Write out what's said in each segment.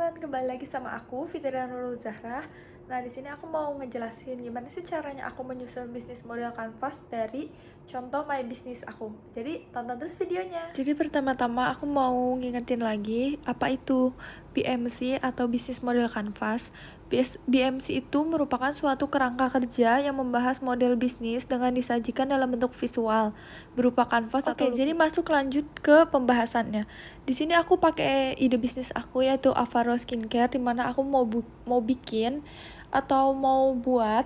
teman-teman, kembali lagi sama aku Fitria Nurul Zahra. Nah, di sini aku mau ngejelasin gimana sih caranya aku menyusun bisnis model kanvas dari contoh my business aku. Jadi, tonton terus videonya. Jadi pertama-tama aku mau ngingetin lagi apa itu BMC atau bisnis model kanvas. BMC itu merupakan suatu kerangka kerja yang membahas model bisnis dengan disajikan dalam bentuk visual berupa kanvas atau lukisan. Jadi masuk lanjut ke pembahasannya. Di sini aku pakai ide bisnis aku yaitu Avaro Skincare, dimana aku mau bikin atau mau buat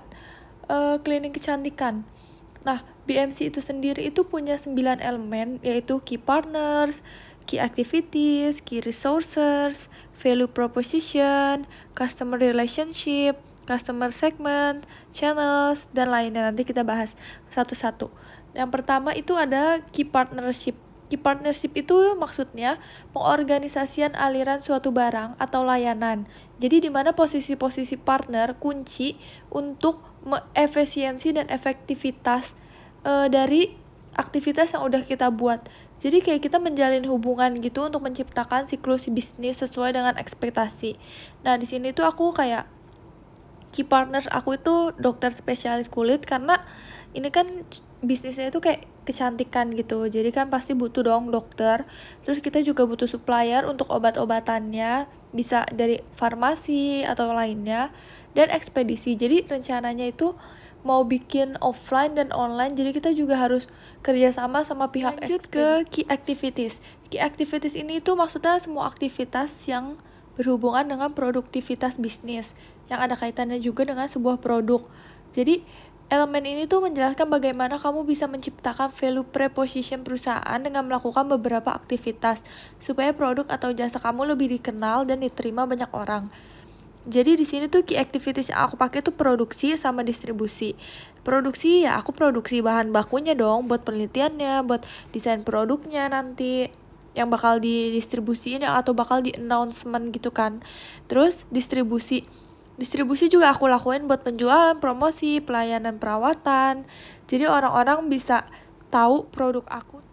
klinik kecantikan. Nah, BMC itu sendiri itu punya 9 elemen, yaitu key partners, key activities, key resources, value proposition, customer relationship, customer segment, channels, dan lainnya. Nanti kita bahas satu-satu. Yang pertama itu ada key partnership. Key partnership itu maksudnya pengorganisasian aliran suatu barang atau layanan. Jadi di mana posisi-posisi partner kunci untuk efisiensi dan efektivitas dari aktivitas yang udah kita buat. Jadi kayak kita menjalin hubungan gitu untuk menciptakan siklus bisnis sesuai dengan ekspektasi. Nah, di sini tuh aku kayak key partners aku itu dokter spesialis kulit, karena ini kan bisnisnya itu kayak kecantikan gitu, jadi kan pasti butuh dong dokter. Terus kita juga butuh supplier untuk obat-obatannya, bisa dari farmasi atau lainnya, dan ekspedisi. Jadi rencananya itu mau bikin offline dan online, jadi kita juga harus kerjasama sama pihak. Lanjut ke key activities. Key activities ini tuh maksudnya semua aktivitas yang berhubungan dengan produktivitas bisnis, yang ada kaitannya juga dengan sebuah produk. Jadi elemen ini tuh menjelaskan bagaimana kamu bisa menciptakan value proposition perusahaan dengan melakukan beberapa aktivitas supaya produk atau jasa kamu lebih dikenal dan diterima banyak orang. Jadi di sini tuh key activities yang aku pakai tuh produksi sama distribusi. Produksi ya aku produksi bahan bakunya dong buat penelitiannya, buat desain produknya nanti yang bakal didistribusiin atau bakal di announcement gitu kan. Terus distribusi juga aku lakuin buat penjualan, promosi, pelayanan perawatan. Jadi orang-orang bisa tahu produk aku.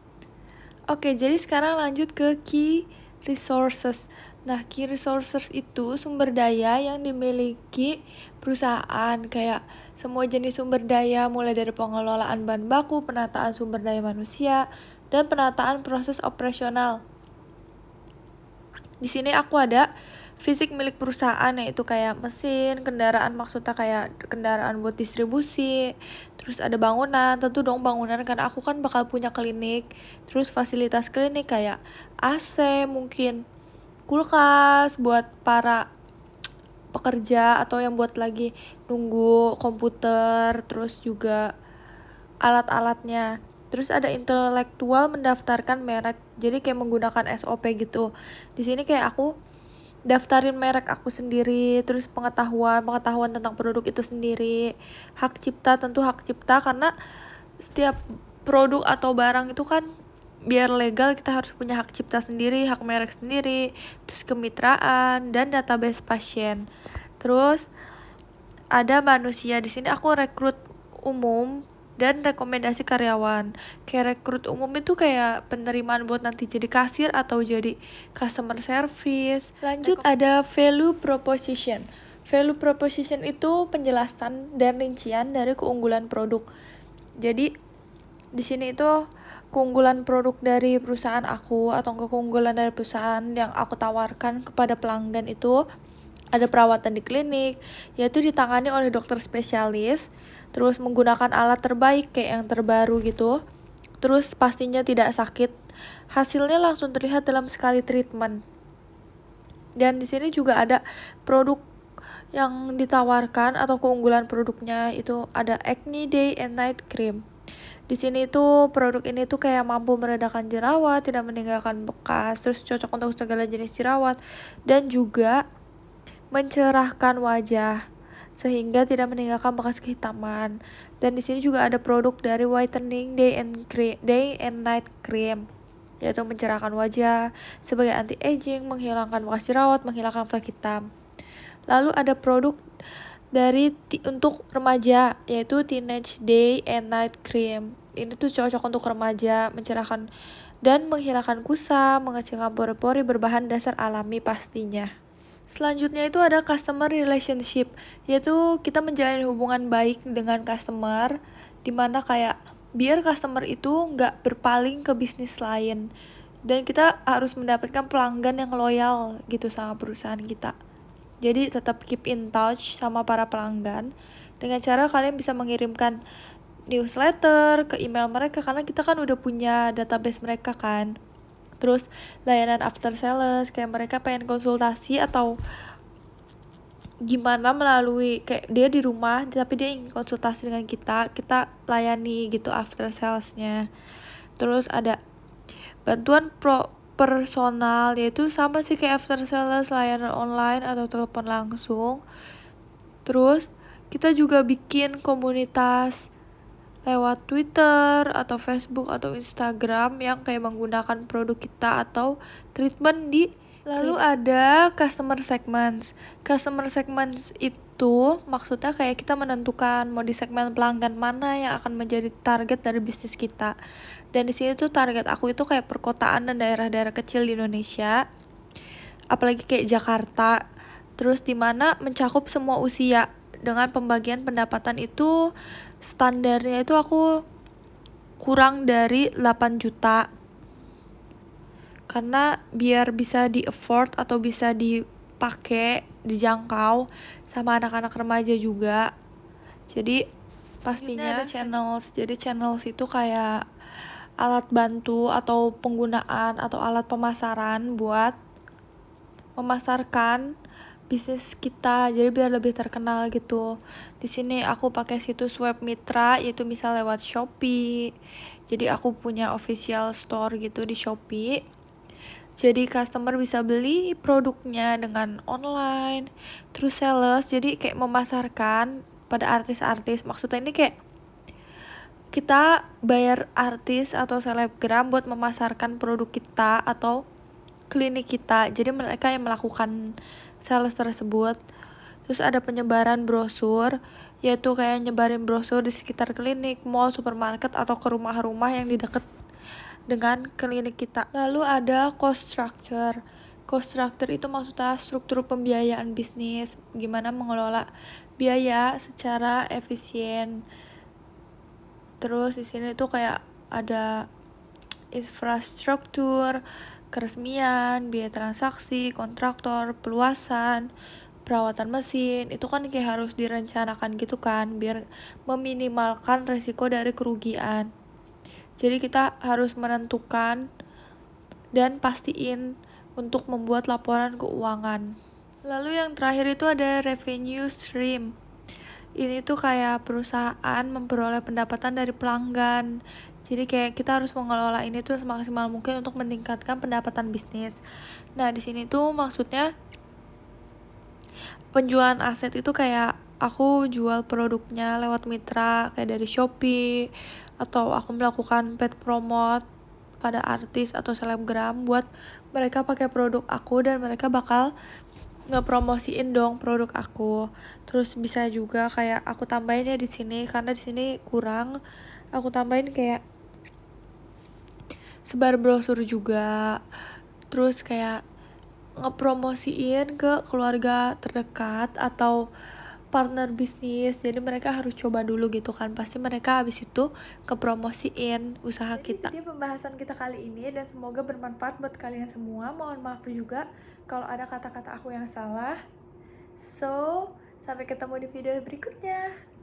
Oke, jadi sekarang lanjut ke key resources. Nah, key resources itu sumber daya yang dimiliki perusahaan, kayak semua jenis sumber daya mulai dari pengelolaan bahan baku, penataan sumber daya manusia, dan penataan proses operasional. Di sini aku ada fisik milik perusahaan, yaitu kayak mesin, kendaraan, maksudnya kayak kendaraan buat distribusi. Terus ada bangunan, tentu dong bangunan karena aku kan bakal punya klinik. Terus fasilitas klinik kayak AC, mungkin kulkas buat para pekerja atau yang buat lagi nunggu komputer, terus juga alat-alatnya. Terus ada intelektual mendaftarkan merek, jadi kayak menggunakan SOP gitu. Di sini kayak aku daftarin merek aku sendiri, terus pengetahuan tentang produk itu sendiri. Hak cipta, tentu hak cipta, karena setiap produk atau barang itu kan biar legal kita harus punya hak cipta sendiri, hak merek sendiri, terus kemitraan dan database pasien. Terus ada manusia. Di sini aku rekrut umum dan rekomendasi karyawan. Kayak rekrut umum itu kayak penerimaan buat nanti jadi kasir atau jadi customer service. Lanjut ada value proposition. Value proposition itu penjelasan dan rincian dari keunggulan produk. Jadi di sini itu keunggulan produk dari perusahaan aku atau keunggulan dari perusahaan yang aku tawarkan kepada pelanggan itu ada perawatan di klinik, yaitu ditangani oleh dokter spesialis, terus menggunakan alat terbaik kayak yang terbaru gitu, terus pastinya tidak sakit, hasilnya langsung terlihat dalam sekali treatment. Dan di sini juga ada produk yang ditawarkan atau keunggulan produknya itu ada Acne Day and Night Cream. Di sini tuh produk ini tuh kayak mampu meredakan jerawat, tidak meninggalkan bekas, terus cocok untuk segala jenis jerawat, dan juga mencerahkan wajah sehingga tidak meninggalkan bekas kehitaman. Dan di sini juga ada produk dari Whitening Day and Night Cream, yaitu mencerahkan wajah sebagai anti aging, menghilangkan bekas jerawat, menghilangkan flek hitam. Lalu ada produk dari untuk remaja, yaitu Teenage Day and Night Cream. Ini tuh cocok untuk remaja, mencerahkan dan menghilangkan kusam, mengecilkan pori-pori berbahan dasar alami pastinya. Selanjutnya itu ada customer relationship, yaitu kita menjalin hubungan baik dengan customer, dimana kayak biar customer itu nggak berpaling ke bisnis lain, dan kita harus mendapatkan pelanggan yang loyal gitu sama perusahaan kita. Jadi tetap keep in touch sama para pelanggan dengan cara kalian bisa mengirimkan newsletter ke email mereka, karena kita kan udah punya database mereka kan. Terus layanan after sales, kayak mereka pengen konsultasi atau gimana melalui kayak dia di rumah tapi dia ingin konsultasi dengan kita layani gitu after salesnya. Terus ada bantuan personal, yaitu sama sih kayak after sales, layanan online atau telepon langsung. Terus kita juga bikin komunitas lewat Twitter atau Facebook atau Instagram yang kayak menggunakan produk kita atau treatment di. Lalu ada customer segments. Customer segments itu maksudnya kayak kita menentukan mau di segmen pelanggan mana yang akan menjadi target dari bisnis kita. Dan di sini tuh target aku itu kayak perkotaan dan daerah-daerah kecil di Indonesia, apalagi kayak Jakarta. Terus dimana mencakup semua usia. Dengan pembagian pendapatan itu standarnya itu aku kurang dari 8 juta. Karena biar bisa di afford atau bisa dipakai, dijangkau sama anak-anak remaja juga. Jadi pastinya ada channels. Jadi channels itu kayak alat bantu atau penggunaan atau alat pemasaran buat memasarkan bisnis kita, jadi biar lebih terkenal gitu. Di sini aku pakai situs web mitra, yaitu misal lewat Shopee. Jadi aku punya official store gitu di Shopee. Jadi customer bisa beli produknya dengan online. Terus sales, jadi kayak memasarkan pada artis-artis. Maksudnya ini kayak kita bayar artis atau selebgram buat memasarkan produk kita atau klinik kita. Jadi mereka yang melakukan sales tersebut. Terus ada penyebaran brosur, yaitu kayak nyebarin brosur di sekitar klinik, mall, supermarket, atau ke rumah-rumah yang di dekat dengan klinik kita. Lalu ada cost structure. Cost structure itu maksudnya struktur pembiayaan bisnis, gimana mengelola biaya secara efisien. Terus di sini tuh kayak ada infrastruktur, keresmian, biaya transaksi, kontraktor, peluasan, perawatan mesin. Itu kan kayak harus direncanakan gitu kan, biar meminimalkan resiko dari kerugian. Jadi kita harus menentukan dan pastiin untuk membuat laporan keuangan. Lalu yang terakhir itu ada revenue stream. Ini tuh kayak perusahaan memperoleh pendapatan dari pelanggan. Jadi kayak kita harus mengelola ini tuh semaksimal mungkin untuk meningkatkan pendapatan bisnis. Nah, di sini tuh maksudnya penjualan aset itu kayak aku jual produknya lewat mitra kayak dari Shopee, atau aku melakukan paid promote pada artis atau selebgram buat mereka pakai produk aku, dan mereka bakal ngepromosiin dong produk aku. Terus bisa juga kayak aku tambahin ya di sini, karena di sini kurang, aku tambahin kayak sebar brosur juga. Terus kayak ngepromosiin ke keluarga terdekat atau partner bisnis. Jadi mereka harus coba dulu gitu kan. Pasti mereka habis itu ngepromosiin usaha kita. Jadi pembahasan kita kali ini, dan semoga bermanfaat buat kalian semua. Mohon maaf juga kalau ada kata-kata aku yang salah. So, sampai ketemu di video berikutnya.